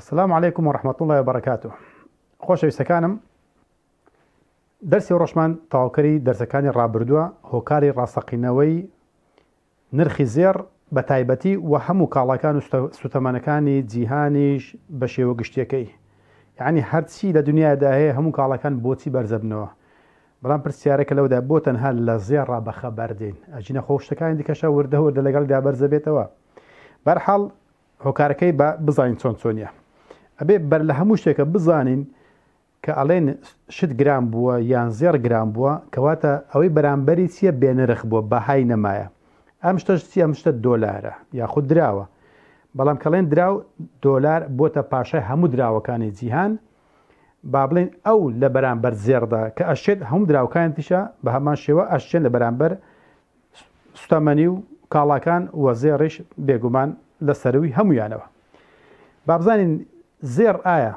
السلام عليكم ورحمة الله وبركاته. خۆشەویستەکانم دەرسی ڕۆژمان تەواوکەری دەرسەکانی ڕابردووە هۆکاری ڕاستەقینەوەی نرخی زێر بە تایبەتی و هەموو کاڵەکان و سوتەمەنەکانی جیهانیش بە شێوە گشتیەکەی، یعنی هەرچی لە دنیادا هەیە هەموو کاڵەکان بۆچی بەرزەبنەوە. بەڵام پرسیارەکە لەودا بۆ تەنها لە زێڕا بەخەبەر دێن، ئەجینە خۆ شتەکانی دیکەشە وردە وردە لەگەڵدا بەرزە بێتەوە. بەرحاڵ هۆکارەکەی بە بزانین چۆن چۆنیە. ئەبێ بەر لە هەموو شتێکە بزانین کە ئەڵێن شت گرام بووە یان زێر گرام بووە، کەواتە ئەوەی بەرامبەری چییە؟ بێنرخ بووە، بەهای نەمایە. ئەم شتەش چی؟ ئەم شتە دۆلارە یاخود دراوە. بەڵام کەڵێن دراو دۆلار بۆتە پاشای هەموو دراوەکانی جیهان، با بڵێن ئەو لە بەرامبەر زێردا کە ئەشێت هەموو دراوەکان تیشە بە هەمان شێوە ئەشێن لە بەرامبەر سوتەمەنی و کاڵاکان وە زێڕیش بێگومان لە سەروی هەمویانەوە. با بزانین زێر ئایا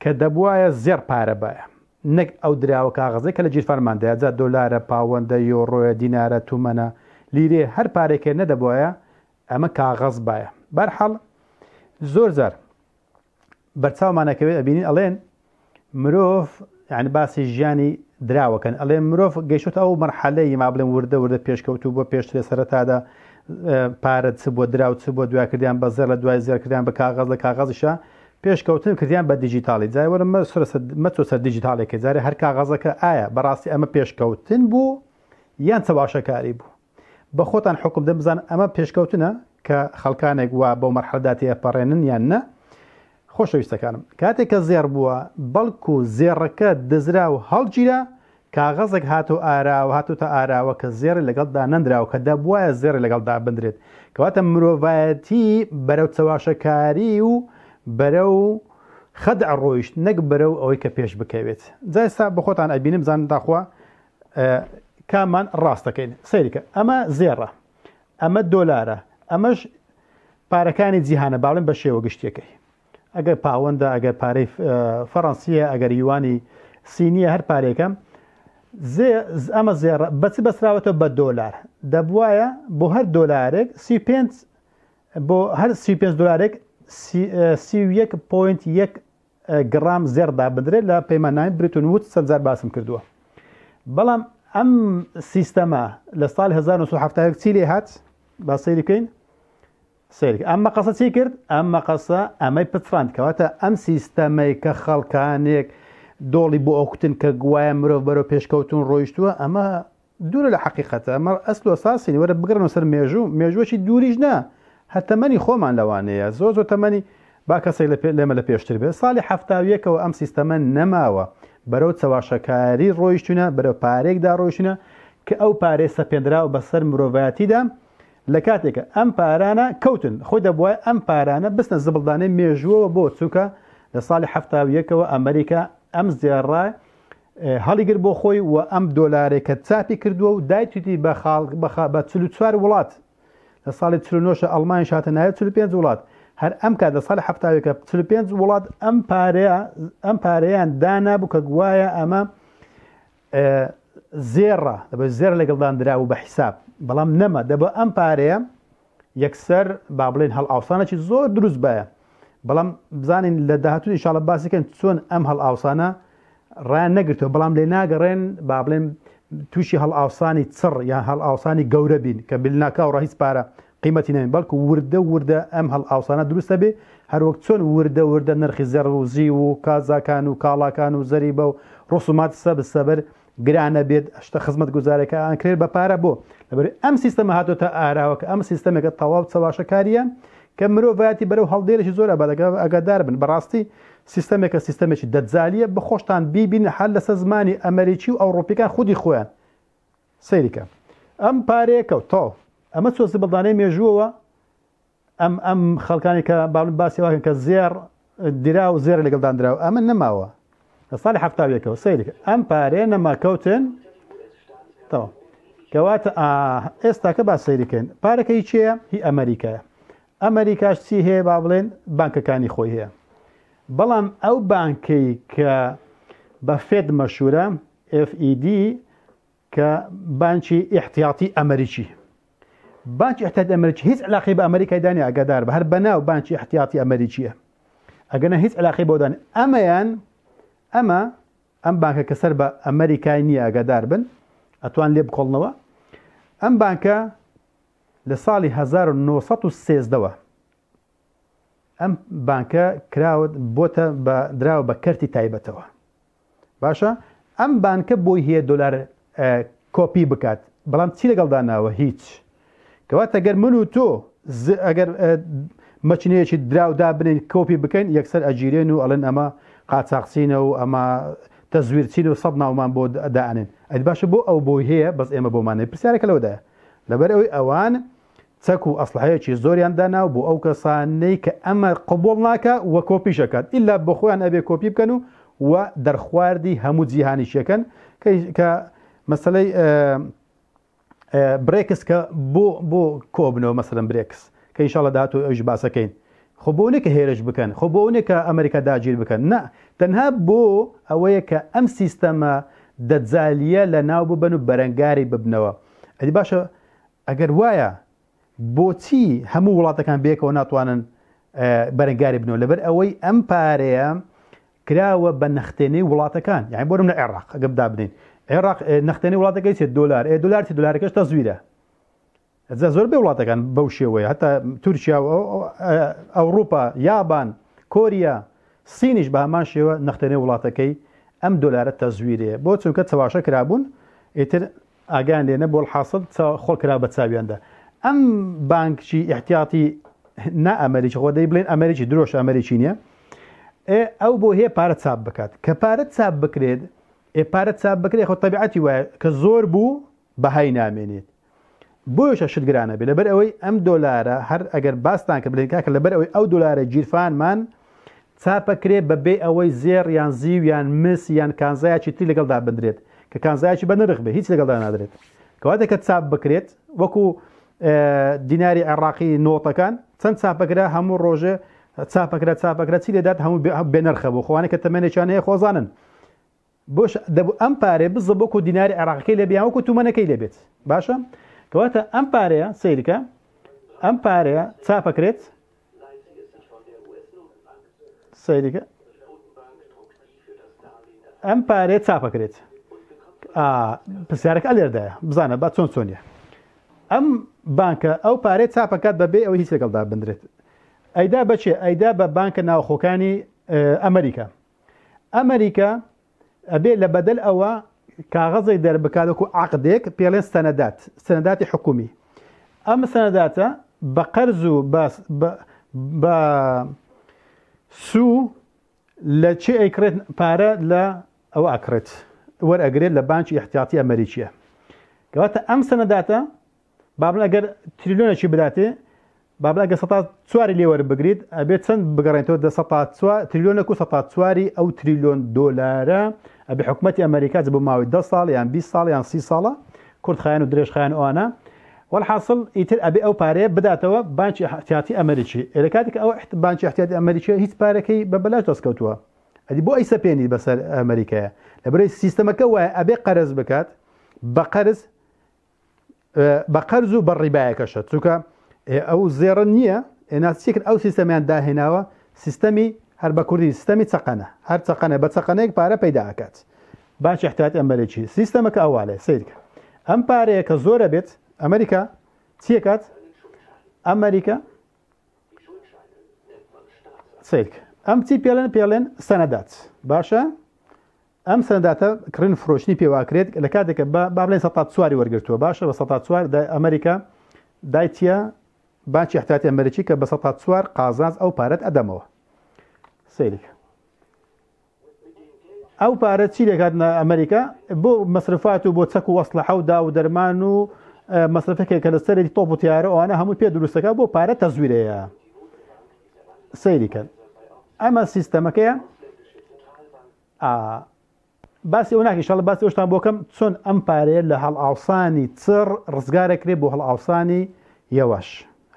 کە دەبوایە زێر پارە بایە، نەک ئەو دراوە کاغەزەی کە لە جیرفانماندایە جا دۆلارە، پاوەندە، یۆڕۆیە، دینارە، تومەنە، لیرێ، هەر پارێکێ نەدەبوایە ئەمە کاغەز بایە. بەرحەڵ زۆر جار بەرچاومانەکەوێت ئەبینین ئەڵێن مرۆڤ یعنی باسی ژیانی دراوەکەن، ئەڵێن مرۆڤ گەیشتە ئەو مەرحەلەی ما بڵێن وردە وردە پێشکەوتوو بۆ پێشترێ سەرەتادا پارە چ بۆ دراو چ بۆ دوایکردیان بە زێر، لە دوای زێرکردیان بە کاغەز، لە کاغەزیشە پێشکەوتن کردیان بە دیجیتاڵی. جای وەرە مەچۆ سەر دیجیتالێکی جارێ هەر کاغەزەکە ئایا بەڕاستی ئەمە پێشکەوتن بوو یان چەواشەکاری بوو؟ بە خۆتان حکم دەن بزان ئەمە پێشکەوتنە کە خەڵکانێک وا بۆ مەرحەلەداتی ئەپەڕێنن یان نە. خۆشەویستەکانم کاتێک کە زێر بووە بەڵکو زێڕەکە دەزرا و هەڵگیرا، کاغەزێک هاتو ئاراوە هاتوتە ئاراوە کە زێر لەگەڵدا نەندراوە، کە دەبوایە زێر لەگەڵدا بندرێت، کەواتە مرۆڤایەتی بەرەو چەواشەکاری و بەرەو خەدع ڕۆیشت، نەک بەرەو ئەوەی کە پێش بکەوێت. جا ئێستا بە خۆتان ئەبینم بزانن داخوا کامان ڕاستەکەین. سەیریکە ئەمە زێڕە، ئەمە دۆلارە، ئەمەش پارەکانی جیهانە باڵێن بە شێوە گشتیەکەی. ئەگەر پاوەندە، ئەگەر پارەی فەڕەنسیە، ئەگەر یوانی سینیە، هەر پارێکەم ئەمە زێڕە بەچی بەسراوەتەوە بە دۆلار. دەبوایە بۆ هەر دۆلارێک بۆ هەر 35 دۆلارێک 31.1 گرام زێردا بدرێت لە پەیماننامەی برتون وودز سەرجار باسم کردووە. بەڵام ئەم سیستەمە لە ساڵی 1970 چی لێ هات؟ با سەیری بکەین. سەیری ئەم مەقەسە چی کرد؟ ئەم مەقەسە ئەمەی پچڕاند، کەواتە ئەم سیستەمەی کە خەڵکانێک دۆڵی بۆ ئەوکتن کە گوایە مرۆڤ بەرەو پێشکەوتون ڕۆیشتووە، ئەمە دوورە لە حەقیقەتە، ئەمە ئەسڵ و ئەساسی وەرە بگرنەوە سەر مێژووەکی دووریش نا، هە تەمەنی خۆمان لەوانەیە، زۆر تەمەنی با کەسێک لێمە لە پێشتر بێت. ساڵی 71ەوە ئەم سیستەمە نەماوە، بەرەو چەواشەکاری ڕۆیشتونە، بەرەو پارێکدا ڕۆیشتونە کە ئەو پارێ سەپێنراوە بەسەر مرۆڤایەتیدا. لە کاتێکە ئەم پارانە کەوتن، خۆی دەبوایە ئەم پارانە بستنە زبڵدانەی مێژووەوە بۆ چووکە لە ساڵی 71ەوە ئەمریکا ئەم زێڕای هەڵیگر بۆ خۆی و ئەم دۆلارێکە چاپی کردووە و دایتوتی بە 44 وڵات. لە ساڵی 49 ئەڵمانی شاتە نایە 45 وڵات. هەر ئەم کات لە ساڵی 70 45 وڵات ئەم پارەیان دانابوو کە گوایە ئەمە زێڕە، دەبێت زێر لەگەڵدان دراوە بە حیساب. بەڵام نەما دەبێت ئەم پارەیە یەکسەر با بڵێن هەڵ ئاوسانێکی زۆر دروست بایە. بەڵام بزانین لە داهاتوو ئینشاڵڵا باسیکەن چۆن ئەم هەڵ ئاوسانە ڕایان نەگرتەوە، بەڵام لێ ناگەڕێن با بڵێن تووشی هەڵ ئاوسانی چڕ یان هەڵ ئاوسانی گەورە بین کە بلناکاوڕە هیچ پارە قیمەتی نەبین، بەڵکو وردە وردە ئەم هەڵ ئاوسانە دروستە بێ، هەروەک چۆن وردە وردە نرخی زێڕ و زی و کازاکان و کاڵاکان و زەریبە و ڕسومات سەبر گرانە بێت، شتە خزمەت گوزارەکە ئەنکرێت بە پارە بۆ. لەبەر ئەم سیستەمە هاتۆتە ئاراوە کە ئەم سیستەمێکە تەواو چەواشەکاریە کە مرۆڤایەتی بەرەو هەڵدێرێکی زۆر ئەگادار بن. بەڕاستی سیستەمێکە سیستەمێکی دەجالیە، بخۆشتان بیبین هەر لەسەر زمانی ئەمریکی و ئەوڕۆپیەکان خودی خۆیان. سەیریکە ئەم پارەیە کەوتەوە، ئەمە چۆ زبڵدانەی مێژووەوە ئەم خەڵکانی کە باڵم باسی واکەن کە زێر درا و زێر لەگەڵدان دراوە، ئەمە نەماوە لە ساڵی 70ەوە. سەیریکە ئەم پارەیە نەما کەوتن تەواو. کەواتە ئێستاکە با سەیریکەین پارەکەی چییە؟ هی ئەمریکایە. ئەمریکاش چی هەیە؟ با بڵێن بانکەکانی خۆی هەیە. بەڵام ئەو بانکەی کە بە فێد مەشهورە FED کە بانکی ئیحتیاطی ئەمریکی، بانکی احتیاطی ئەمریکی هیچ علاقەی بە ئەمریکای دانی ئاگادار بە هەر بەناو بانکی احتیاطی ئەمریکیە ئەگەنە هیچ علاقەی بۆ دانی ئەم بانکە کە سەر بە ئەمریکای نییە ئاگادار بن ئەتوان لێ بکۆڵنەوە ئەم بانکە لە ساڵی 1913ەوە ئەم بانکە کراوە بۆتە دراوە بە کەرتی تایبەتەوە باشە ئەم بانکە بۆی هەیە دۆلار کۆپی بکات بەڵام چی لەگەڵدا ناوە هیچ کەواتە ئەگەر من و تۆ ئەگەر مەچنەیەکی دراودا بنین کۆپی بکەین یەکسەر ئەگیرێن و ئەڵێن ئەمە قاچاقچینە و ئەمە تەزویرچین و سەد ناومان بۆ دائنێن ئەی باشە بۆ ئەو بۆی هەیە بەس ئێمە بۆمانێ پرسیارێکە لەوەدایە لەبەر ئەوەی ئەوان چەک و ئەسلحەیەکی زۆریان داناو بۆ ئەو کەسانەی کە ئەمە قبول ناکە وە کۆپیشەکات ئیلا بە خۆیان ئەبێ کۆپی بکەن و دەرخواردی هەموو جیهانیشیەکەن کە مەسەلەی برێکس کە بۆ کۆبنەوە مەسەلەن برێکس کە ئینشاڵڵا داهاتوو ئەوش باسەکەین خۆ بۆنێ کە هێرش بکەن خۆ بۆنێ کە ئەمریکا داگیر بکەن نه تەنها بۆ ئەوەیە کە ئەم سیستەمە دەجالیە لە ناو ببن و بەرەنگاری ببنەوە ئەدی باشە ئەگەر وایە بۆچی هەموو وڵاتەکان بێکەوە ناتوانن بەرەنگاری بنەوە لەبەر ئەوەی ئەم پارەیە کراوە بە نەختێنەی وڵاتەکان یعنی بۆرم لە عێراق ئەگە بدا بنین عێراق نەختێنەی وڵاتەکەی چێت دۆلار دۆلارتی دۆلارەکەش تەزویرە زۆر بێ وڵاتەکان بەو شێوەیە هەتا تورکیا ئەوروپا یابان کۆریا سینیش بە هەمان شێوە نەختێنەی وڵاتەکەی ئەم دۆلارە تەزویرەیە بۆ چونکە چەواشە کرابوون ئیتر ئاگیان لێنە بۆ حاصل خۆڵ کرا بە چاویاندا ئەم بانکشی احتیاطی نا ئەمریکی خۆ دەی بڵێن ئەمریکی درۆش ئەمریکی نییە ئەو بۆ هەیە پارە چاپ بکات کە پارە چاپ بکرێت پارە چاپ بکرێت خۆ تەبیعەتی وایە کە زۆر بوو بەهای نامێنێت بۆیشە شتگرانە بێ لەبەر ئەوەی ئەم دۆلارە هەر ئەگەر باستان کە بڵێن کاکە لەبەر ئەوەی ئەو دۆلارە گیرفانمان چاپەکرێت بەبێ ئەوەی زێر یان زیو یان مس یان کانزایکی تری لەگەڵدا بدرێت کە کانزایکی بە نرخ بێ هیچ لەگەڵدا نادرێت کەواتە کە چاپ بکرێت وەکو دیناری عێراقی نۆتەکان چەند چاپەکرا هەموو ڕۆژێ چاپەکرا چی لێدات هەموو بێنرخە بۆ خۆوانە کە تەمەێنێکیان هەیە خۆزانن بۆش دەبوو ئەم پارێ بزە بۆکو دیناری عێراقەکەی لێ بیان وەکو تومەنەکەی لێبێت باشە کەواتە ئەم پارەیە سیرکە ئەم پارەیە چاپەکرێت سیرکە ئەم پارێ چاپەکرێت پرسیارەکە لێردایە بزانە با چۆن چۆنیە ئەم بانکە ئەو پارێ چاپەکات بەبێ ئەوەی هیچ لەگەڵدا بندرێت ئەیدا بەچێ ئەیدا بە بانکە ناوخۆکانی ئەمریکا ئەبێ لە بەدەل ئەوە کاغەزی دەربکات وەکو عەقدێک پێڵێن سەنەداتی حکومی ئەم سەنەداتە بە قەرز و بە سوو لە چی ئەیکرێت پارە لە ئەو ئاکرێت وەرئەگرێت لە بانکی احتیاطی ئەمریکیە کەواتە ئەم سەنەداتە بابن ئەگەر تریلیۆنێکی بداتێ بابن ئەگەر 4 لێوەرە بگریت ئەبێت چەند بگەڕێنەوە 4 تریلیۆنێک و 4 ئەو تریلیۆن دۆلارە ئەبێ حکوومەتی ئەمریکا بۆ ماوەی 10 ساڵ یان 20 ساڵ یان 30 ساڵە کوردخایەن و درێژخایەن ئەوانە والحاصل ئیتر ئەبێ ئەو پارەیە بداتەوە بانکی احتیاطی ئەمریکی لە کاتێک ئەو بانکی احتیاطی ئەمریکی هیچ پارەکەی بە بەلاش دەستکەوتووە ئەدی بۆ ئەی سەپێنی بەسەر ئەمریکایە لەبەرەوەی سیستەمەکە وایە ئەبێ قەرز بکات بە قەرز و بە ڕیبایەکەشە چونکە ئەو زێڕە نییە ناسیکرد ئەو سیستەمیان داهێناوە سیستەمی هەر بە کوردی سیستەمی چەقەنە هەر چەقەنە بە چەقەنەیەک پارە پەیدا ئەکات بانکی احتیاطی ئەمریکی سیستەمەکە ئەوواڵێ سیرکە ئەم پارەیە کە زۆرە بێت ئەمریکا چیەکات ئەمریکا سیرکە ئەم چی پێڵێن سەنەدات باشە ئەم سەنەداتە کڕین فرۆشتنی پێواکرێت لە کاتێکە با بڵێن 4 وەرگرتووە باشە بە 4 ئەمریکا دایتیە بانکی احتیاطی ئەمریکی کە بە 4 قازانج ئەو پارەت ئەدەمەوە سیرکە ئەو پارە چی لێکات ئەمریکا بۆ مەصرفات و بۆ چەک و وەسلحە و دا و دەرمان و مەصرفەکێک کە لە سەرێکی تۆپ و تیارە ئەوانە هەموو پێ دروستەکە بۆ پارە تەزویرەیە سیرکە ئەمە سیستەمەکەیە باسی ئەو ناکە ئینشاڵڵا باسی ئەوشتان بۆکەم چۆن ئەم پارەیە لە هەڵئاوسانی چڕ ڕزگارەکرێت بۆ هەڵئاوسانی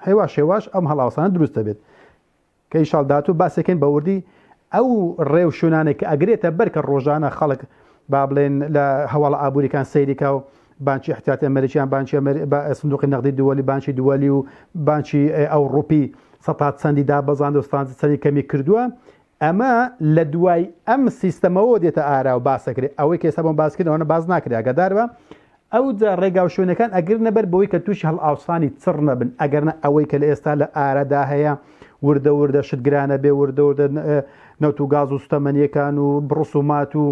هێواش هێواش ئەم هەڵئاوسانە دروستە بێت کە ئینشاڵ داهاتوو باسێکەین بە وردی ئەو ڕێو شوێنانێک کە ئەگرێتە بەر کە ڕۆژانە خەڵک با بڵێن لە هەواڵە ئابوووریەکان سەیریکە و بانکی احتیاطی ئەمریکیان بانکی سندوقی نەقدی دووەلی بانکی دووەلی و بانکی ئەوڕۆپی سەد چەندی دابەزاند و سەری کەمی کردووە ئەمە لە دوای ئەم سیستەمەوە دێتە ئارا و باسەکرێت ئەوەی کە ئێستا بۆم باسکردنەوە باز ناکرێت ئەگەدار بە ئەو جا ڕێگا و شوێنەکان ئەگەر نەبەر بەوەی کە تووشی هەڵ ئاوسانی چڕ نەبن ئەگەرنە ئەوەی کە لە ئێستا لە ئارەدا هەیە وردە شتگرانە بێ وردە نەوت و گاز و سوتەمەنیەکان و بڕسومات و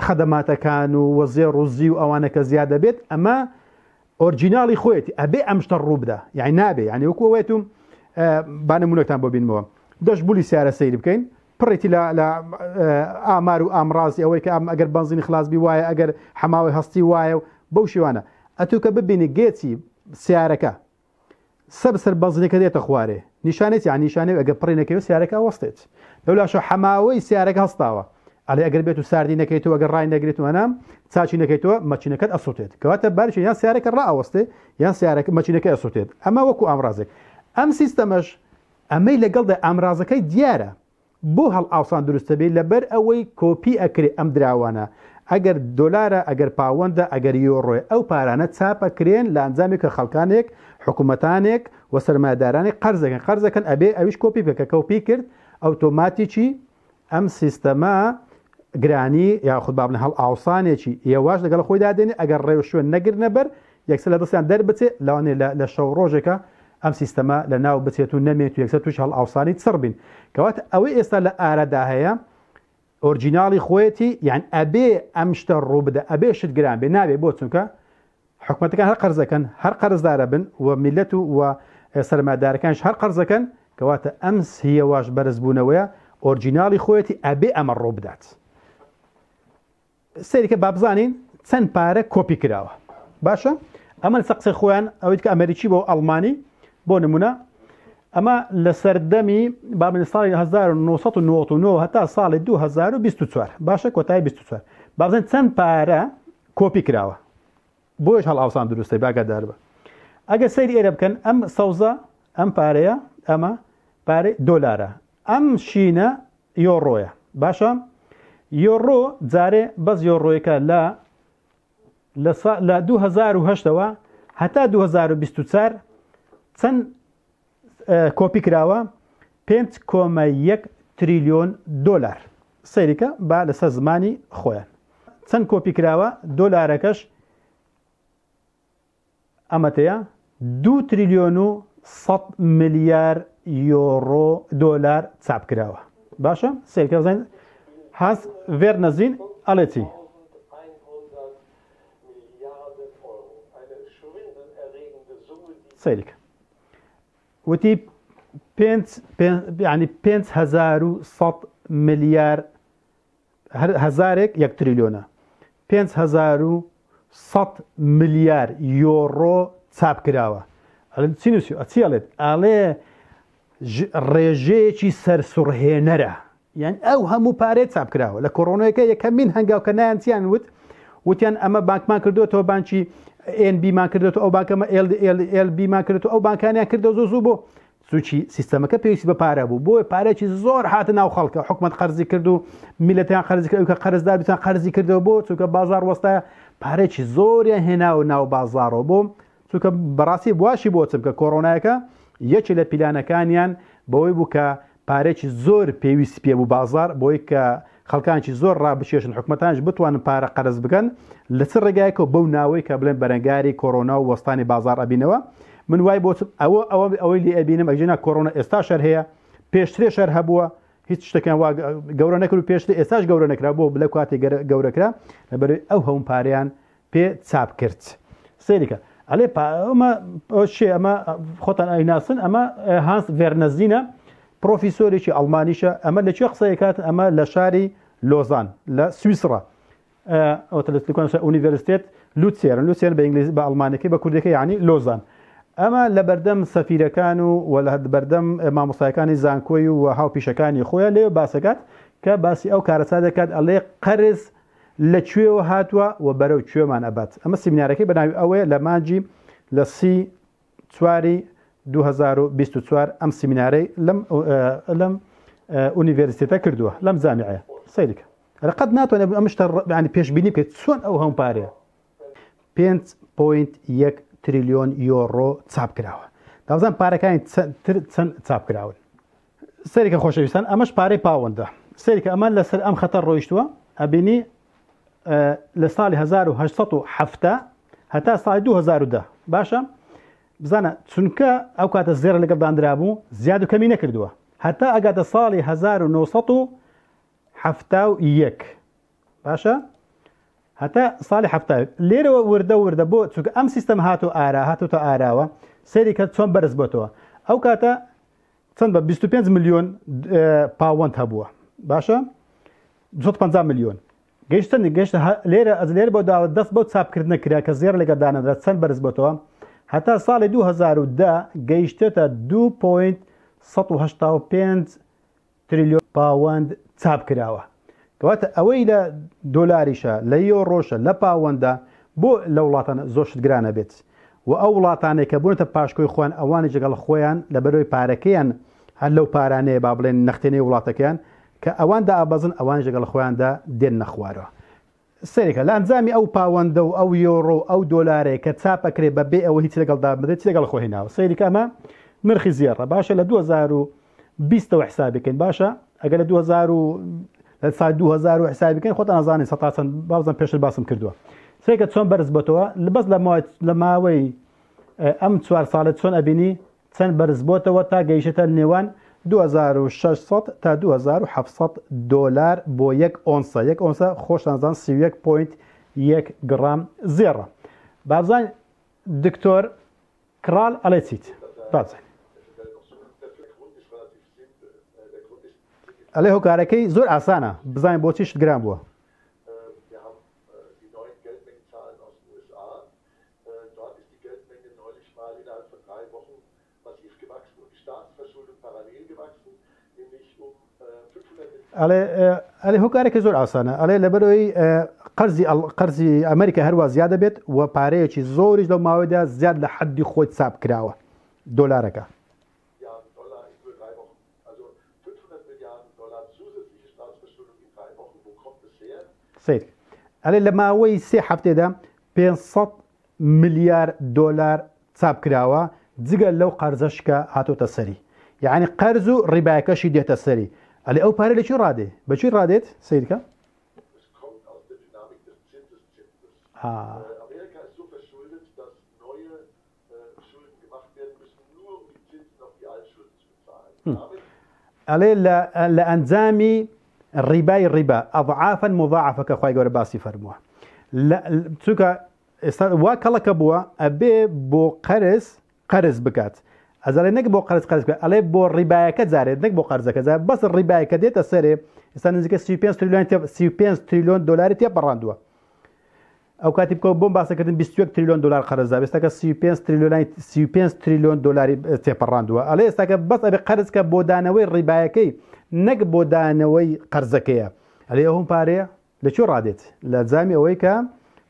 خەدەماتەکان و وەزێ ڕوزی و ئەوانە کە زیادە بێت ئەمە ئۆرجیناڵی خۆیەتی ئەبێ ئەم شتە ڕوو بدە یعنی نابێ یعنی وەکو ئەوەیەت و بانەمونونەکان بۆ بینمەوە دەشبولی سیارە سەیری بکەین پڕێتی لە ئامار و ئامڕازی ئەوەی کە ئەگەر بنزینی خلاصبی وایە ئەگەر حەماوەی هەستی وایە و بەو شێوانە ئەتوو کە ببینی گێچی سیارەکە سەر بنزینەکە دێتە خوارێ نیشانێت یان نیشانێ ئەگەر پڕی نەکەوێت سیارەکە وەستێت لەولاشە حەماوەی سیارەکە هەستاوە ئەڵێ ئەگەر بێت و ساردی نەکەیتەوە ئەگەر ڕای نەگرێت وەنام چاچی نەکەیتەوە مەچینەکەت ئەسووتێت کەواتە بارش یان سیارەکە ڕائەوەستێ یان سیارەکە مەچینەکە ئەسووتێت ئەمە وەکو ئامڕازێک ئەم سیستەمەش ئەمەی لەگەڵدا ئامڕازەکەی دیارە بۆ هەڵ ئاوسان دروستە بێت لەبەر ئەوەی کۆپی ئەکرێ ئەم دراوانە ئەگەر دۆلارە ئەگەر پاوەندە ئەگەر یۆڕۆی ئەو پارانە چاپەکرێن لە ئەنجامی کە خەڵکانێک حکوومەتانێک و سەرمایه‌دارانێک قەرزەکەن ئەبێ ئەویش کۆپی بکە کۆپی کرد ئۆتۆماتیکی ئەم سیستەمە گرانی یاخود بابن هەڵ ئاوسانێکی هێواش لەگەڵ خۆی دادێنێ ئەگەر ڕێو شوێن نەگر نەبەر یەکسەر لە دەستیان دەربچێت لەوانێ لە شەو ڕۆژێکە ئەم سیستەمە لە ناو بچێت و نەمێت و یەکسەر توش هەڵ ئاوسانی چڕ بین کەواتە ئەوەی ئێستا لە ئارەدا هەیە ئۆرجیناڵی خۆیەتی یان ئەبێ ئەم شتە ڕوو بدە ئەبێ شت گران بێ نابێ بۆ چونکە حکوومەتەکان هەر قەرزەکەن هەر قەرزدارە بن و میلەت و سەرمایه‌دارەکانش هەر قەرزەکەن کەواتە ئەم هیەواش بەرزبوونەوەیە ئۆرجیناڵی خۆیەتی ئەبێ ئەمە ڕوو بدات سەیریکە بابزانین چەند پارە کۆپی کراوە باشە ئەمە لە قسەی خۆیان ئەوەی کە ئەمریکی بۆ ئەڵمانی بۆ نمونە ئەمە لە سەردەمی بابن ساڵی 1999 هەتا ساڵی 2024 باشە کۆتایی 24 بابزان چەند پارە کۆپی کراوە بۆش هەڵ ئاوسان دروستە باگادار بە ئەگە سەیری ئێرە بکەن ئەم سەوزە ئەم پارەیە ئەمە پارەی دۆلارە ئەم شینە یۆڕۆیە باشە یۆڕۆ جارێ بەس یۆڕۆیەکە لە 2008ەوە هەتا 2024 چەند کۆپی کراوە 5.1 تریلیۆن دۆلار سەیریکە با لەسەر زمانی خۆیان چەند کۆپی کراوە دۆلارەکەش ئەمەتەیە 2 تریلیۆن و 100 ملیار یۆڕۆ دۆلار چاپ کراوە باشە سەیریکە بزانین هەز ڤێر نەزین ئەڵێ چی سەیریکە وتی 5,100 ملیار هەزارێک 1 تریلیۆنە 5,100 ملیار یۆڕۆ چاپ کراوە چی نووسی چی ئەڵێت ئاڵێ ڕێژەیەکی سەرسوڕهێنەرە یان ئەو هەموو پارێت چاپ کراوە لە کۆڕۆنەیەەکە یەکەمین هەنگاو کە نایانچیان وتیان ئەمە بانکمان کردوێتەوە بانکی NBمان کردێتەوە ئەو بانکەمە LBمان کردێتەوە ئەو بانکانیان کردەوە زوو بۆ سوچی سیستەمەکە پێویستی بە پارە بوو بۆی پارێکی زۆر هاتە ناو خەڵکە حکومەت قەرزی کرد و میلەتیان قەرزی کرد کە قەرزدار بتان قەرزی کردەوە بۆ چونکە بازار وەستایە پارێکی زۆریان هێناوە ناو بازارەوە بۆ چونکە بەڕاستی بواشی بۆ چم کە کۆڕۆنایەکە یەکی لە پیلانەکانیان بەوەی بوو کە پارێکی زۆر پێویستی پێ بوو بازار بۆی کە خەڵکانکی زۆر ڕابچێشن حکومەتانش بتوانن پارە قەرز بکەن لە چ ڕێگایەکەوە بەو ناوەی کە بڵێن بەرەنگاری کۆڕۆنا و وەستانی بازار ئەبینەوە من وای بۆ ئەوەی لێ ئەبینم ئەگەنا کۆڕۆنا ئێستا شەر هەیە پێشترێ شەر هەبووە هیچ شتێکیان وا گەورە نەکرد و پێشتر ئێستاش گەورە نەکرا بۆ بلە کاتی گەورەکرا لەبەر ئەو هەموو پارەیان پێ چاپ کرد سەیریکە ئەلێ شێ ئەمە خۆتان ئەیناسن ئەمە هانس ڤێرنەزینە پرۆفیسۆرێکی ئەڵمانیشە ئەمە لەکوێ قسەیەکات ئەمە لە شاری لۆزان لە سویسڕە ئونیڤەرسیتێت لوتسێرن بە ئینگلیزی بە ئەڵمانەکەی بە کوردەکە یعنی لۆزان ئەمە لە بەردەم سەفیرەکان و لە بەردەم مامۆستایەکانی زانکۆی و هاوپیشەکانی خۆیان لێ باسەکات کە باسی ئەو کارەسا دەکات ئەڵێ قەرز لەکوێوە هاتووە و بەرەو کوێمان ئەبات ئەمە سیمینارەکەی بەناوی ئەوەیە لە مانجی لە 2024 ئەم سیمینارەی لەم ئونیڤەرسیتێتە کردووە لەم زانیعەیە سەیریکە قەت ناتوانێت ئەم شتە ینی پێشبینی بکەیت چۆن ئەو هەم پارەیە 5.1 تریلیۆن یۆڕۆ چاپ کراوە. داوزان پارەکانی چەند چاپ کراون. سەریکە خۆشەویستان ئەمەش پارەی پاوەندە. سەریکە ئەمان لەسەر ئەم خەتەر ڕۆیشتووە ئەبینی لە ساڵی 1970 هەتا ساڵی 2010 باشە بزانە چونکە ئەو کاتە زێرە لەگەڵ دانرابوو زیاد و کەمی نەکردووە هەتا ئەگاتە ساڵی 1970 باشە هەتا ساڵی 70 لێرەوە وردە بۆ چونکە ئەم سیستەم هاتوتە ئاراوە سەریکە چۆن بەرز بۆتەوە ئەو کاتە چەند بە 25 ملیۆن پاوەند هەبووە باشە 250 ملیۆن گەیشتە لێرە بۆ داوە دەست بۆ چاپکردنە کرا کە زێر لەگە دانەدرا چەند بەرز بۆتەوە هەتا ساڵی 2010 گەیشتێتە 2.185 تریلیۆن پاوەند چاپ کراوە کەواتە ئەوەی لە دۆلاریشە لە یۆڕۆشە لە پاوەندە بۆ لە وڵاتانە زۆرشت گرانە بێت و ئەو وڵاتانێک کە بوونەتە پاشکۆی خۆیان ئەوانی جگەڵ خۆیان لە بەرەوەی پارەکەیان هەر لەو پارانەیە با بڵێن نەختێنەی وڵاتەکەیان کە ئەواندا ئابەزن ئەوان جگەڵ خۆیاندا دێن نەخوارەوە سەرێکە لە ئەنجامی ئەو پاوەندە و ئەو یۆڕۆ ئەو دۆلارێک کە چاپەکرێ بەبێ ئەوە هیچ لەگەڵدا بدەێت لەگەڵ خۆی ناوە سەیریکە ئەمە نرخی زیێڕە باشە لە 2020 حساب بکەین باشە ئەگەر لە 2000 حساب بکەین خۆتان نازانین سەتا چەند بازم پێشتر باسم کردووە سێکە چۆن بەرز بۆتەوە بەس لە ماوەی ئەم 4 ساڵێت چۆن ئەبینی چەند بەرز بۆتەوە تا گەیشتە نێوان 2600 تا 2700 دۆلار بۆ یەک ئۆنسە خۆشتانزان 31.1 گرام زێڕە بابزان دکتۆر کڕال ئەڵێ چیت بابزان ئەڵێ هۆکارەکەی زۆر ئاسانە بزانین بۆچی شت گران بووە ئەڵێ هۆکارێکی زۆر ئاسانە ئەڵێ لەبەرەوەی قەرزی ئەمریکا هەروە زیادە بێت و پارەیەکی زۆریش لەو ماوەیەدا زیاد لە حەدی خۆی چاپ کراوە دۆلارەکە ئەلێ لە ماوەی 3 هەفتێدا 500 ملیار دۆلار چاپ کراوە جگە لەو قەرزەشکە هاتۆتە سەری یعنی قەرز و ڕیبایەکەشی دێتە سەری ئەلێ ئەو پارە لەچی ڕادێ بەچی ڕادێت سیرکە ئەلێ لە ئەنجامی ڕیبای ڕیبا ئەضعافەن مضاعفەکە خوای گەورە باسی فەرمووە چونکە ئێستا وا کەڵەکە بووە ئەبێ بۆ قەرز بکات ئەزڵێ نەک بۆ قەرز بکات ئەڵێ بۆ ڕیبایەکە جارێت نەک بۆ قەرزەکە جار بەس ڕیبایەکە دێتە سەرێ ئێستا نزیکە 35 تریلیۆن دۆلاری تێپەڕاندووە ئەو کاتی بکەوە بۆم باسەکردن 21 تریلیۆن دلار قەرزدا ئێستاکە 35 تریلیۆن دلاری تێپەڕاندووە ئەڵێ ئێستاکە بەس ئەبێ قەرزکە بۆ دانەوەی ڕیبایەکەی نەک بۆ دانەوەی قەرزەکەیە ئەلێ ئەوم پارەیە لەکوێ ڕادێت لە جامی ئەوەی کە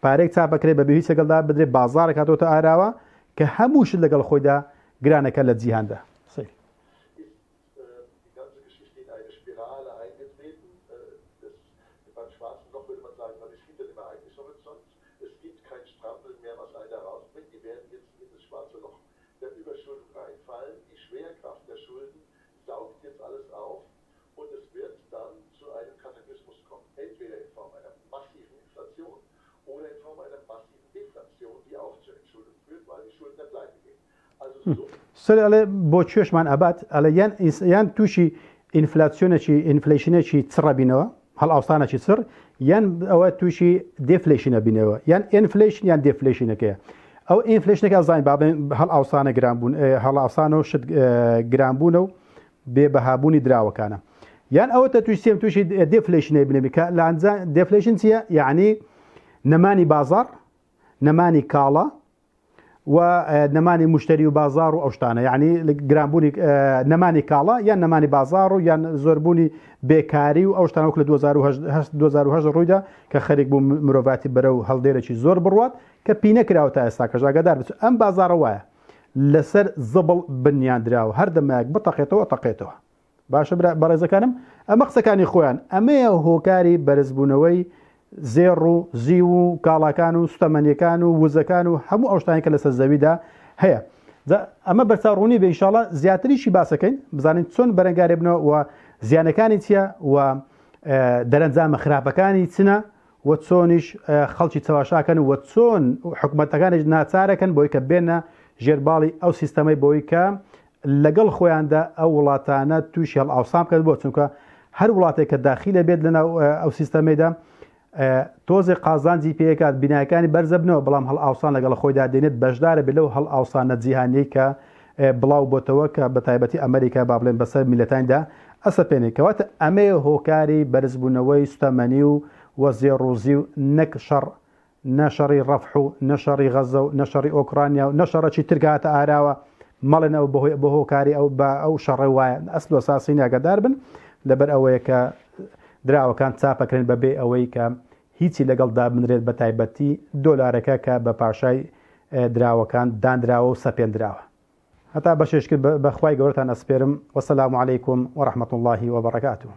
پارێک چاپەکرێت بەبێ هیچ لەگەڵدا بدرێت بازارێک هاتۆتە ئاراوە کە هەموو شت لەگەڵ خۆیدا گرانەکە لە جیهاندا سەر ئەڵێ بۆ کوێشمان ئەبات ئەلە یان تووشی ئینفلیشنێکی چڕە بینەوە هەڵ ئاوسانێکی چڕ یان ئەوە تووشی دێفلیشنە بینەوە یان ئینفلیشن یان دێفلیشنەکەیە ئەو ئینفلیشنەکە ئەزانین بابێن هەڵ ئاوسانە گرانبوون هەڵ ئاوسانە و شت گرانبوونە و بێبەهابوونی دراوەکانە یان ئەوە تووشیم تووشی دێفلیشنە بنێبی کە لە ئەنجا دێفلیشن چییە یعنی نەمانی بازار نەمانی کاڵە و نەمانی مشتری و بازار و ئەو شتانە یعنی گرانبوونی نەمانی کاڵە یان نەمانی بازار و یان زۆربوونی بێکاری و ئەو شتانە وەک لە 2010 ڕوویدا کە خەریک بوو مرۆڤاتی بەرەو هەڵدێرەی زۆر بڕوات کە پینە کراوە تا ئێستا کە ژاگەدار بچ ئەم بازارە وایە لەسەر زبڵ بنیاندراوە هەر دەمایەک بتەقێتەوە تەقێتەوە باشە بەڕێزەکانم ئەمە قسەکانی خۆیان ئەمەیە هۆکاری بەرزبوونەوەی زێڕ و زی و کاڵاکان و سوتەمەنیەکان و وزەکان و هەموو ئەو شتانی کە لەسەر زەویدا هەیە. ئەمە بەرچاوڕوونی بە ئینشاڵڵا زیاتریشی باسەکەین بزانین چۆن بەرەنگارێ بنەوە و زیانەکانی چییە و دەرەنجامە خراپەکانی چنە و چۆنیش خەڵکی چاواشاکەن و چۆن حکوومەتەکانیش ناچارەکەن بۆی کە بێنە ژێرباڵی ئەو سیستەمەی بۆی کە لەگەڵ خۆیاندا ئەو وڵاتانە تووشی هەڵ ئاوسام بکەن بۆ چونکە هەر وڵاتێک کە داخیلە بێت لەنە ئەو سیستەمەیدا تۆزی قازانجی پێکات بینایەکانی بەرزە بنەوە بەڵام هەڵ ئاوسان لەگەڵ خۆیدا دێنێت بەشدارە بێت لەو هەڵ ئاوسانە جیهانیی کە بڵاو بۆتەوە کە بە تایبەتی ئەمریکا با بڵێن بەسەر میلەتاندا ئەسەپێنێت کەواتە ئەمێ هۆکاری بەرزبوونەوەی سوتەمەنی و وەزێ ڕووزی و نەک شەڕ نەشەڕی ڕەفح و نەشەڕی غەزە و نەشەڕی ئۆکرانیا و نەشەڕەکی ترکاتە ئاراوە مەڵێنەوە بە هۆکاری ئەو بە ئەو شەڕێ وایە ئەسل و ساسی ناگەدار بن لەبەر ئەوەیە کە دراوەکان چاپەکرێن بەبێ ئەوەی کە هیچی لەگەڵدا بنرێت بە تایبەتی دۆلارەکە کە بە پاشای دراوەکان دانراوە و سەپێنراوە. هەتا بەشێشکرد بەخوای گەورەتان ئەسپێرم. وەسەلام عەلەیکوم وەڕەحمەتوڵڵاهی وەبەڕەکاتوه.